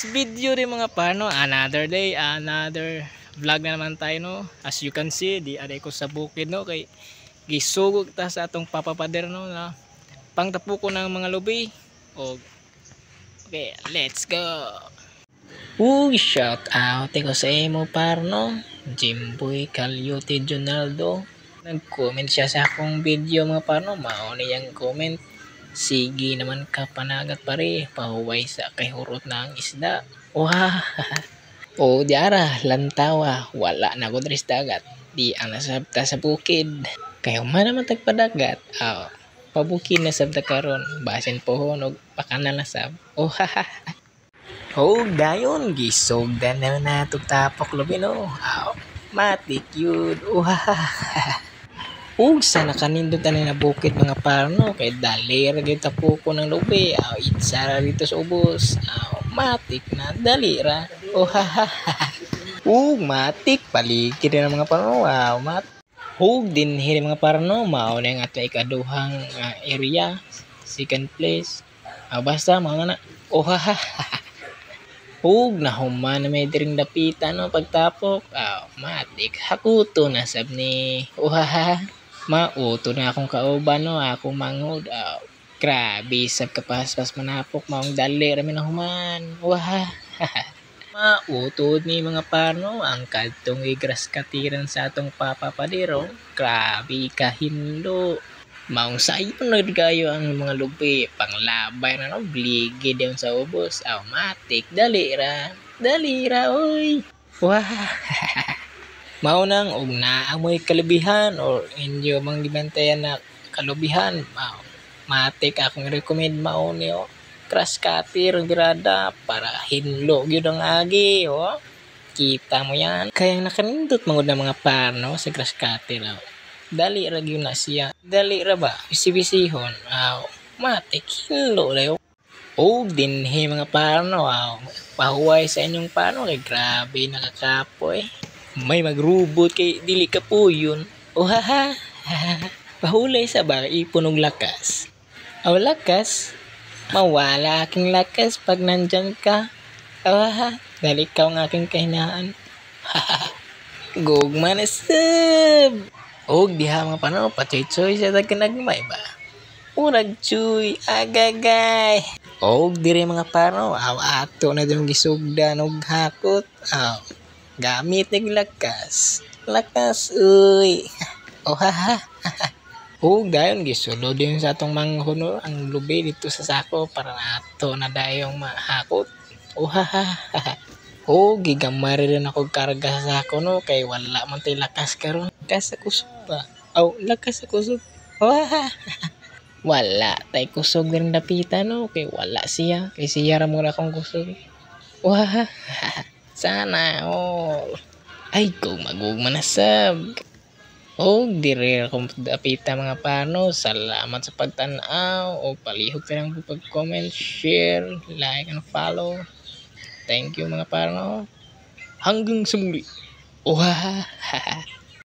today's video rin mga parno, another day, another vlog na naman tayo no. As you can see, di aday ko sa bukid no, kay gisugog ta sa atong papapader no na pangtapo ko ng mga lubi. O okay, let's go. Shout out ko sa imo parno, Jimboy Calyote Jonaldo. Nag-comment siya sa akong video mga parno, mao niyang comment. Sige naman ka panagat pare, pahuway sa kahurot na ang isda. Wah. O diara, lantawa, wala na ko dres dagat. Di ang nasabta sa bukid. Kayo man naman tagpadagat. Pabukid na sabta karon, basin pohon og pakana na sab. Dayon gisugdan na nato tapok lubi no. Matik yun. Sa nakanindot na bukid mga parno, kay dali ra gyud tapo ko ng lubi. Itsara dito sa ubos. Matik na dali ra. Matik paligid na mga parno. Dinhi mga parno, mao na yung ato ikaduhang area, second place. Basta mao na. Nahuman na may diring dapitan no pagtapok. Matik hakuto na sab ni. Mauto na akong kauban no, akong mangod. Grabe sab kapaspas manapok, maong dali rami na human. Mautod ni mga parno ang kadtong igras katiran sa atong papapadero. Grabe kahindo. Maong sayon na gayo ang mga lubi, panglabay na no, bligid yan sa ubos. Matik, dali ra oy. Mao nang og naamoy kalabihan or inyo mang gibantayan na kalubihan. Matik akong recommend mao niyo. Crash cutter grada para hinlo gyud ang agi. Kita mo yan. Kaya nakanindot mangod na mga parno sa crash cutter. Dali ra gyud na siya. Dali ra ba? Bisi-bisihon. Matik hinlo dayo. Dinhi mga parno. Pahuway sa inyong parno kay grabe nakakapoy. May magrubot kay dili ka po yun. Pahulay sa ba ipunog lakas. Lakas? Mawala aking lakas pag nandyan ka. Dali ka ang aking kahinaan. Gugma na sab. Diha mga pano, pachoy-choy sa taganagmay ba? Urag chuy, agagay. Diri mga pano, ato na din gisugdan og hakot. Gamit ng lakas. Lakas, uy. Dayon gisulod din sa atong manghuno ang lubi dito sa sako para nato na dayong mahakot. Gigamari rin ako karga sa sako no, kay wala man tay lakas karon. Lakas sa kusog ba? Lakas sa kusog. Wala tay kusog din dapitan no, kay wala siya. Kay siya ra mo na akong kusog. Sana all. Gugma na sab. Diri akong dapita mga pano. Salamat sa pagtanaw. Palihog ka lang po pag-comment, share, like, and follow. Thank you mga pano. Hanggang sa muli.